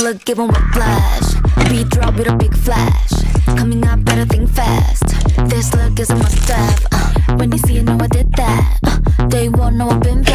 look, give 'em whiplash. Beat drop with a big flash. Coming up, better think fast. This look is a must-have. When they see it, know I did that. They won't know I've been back.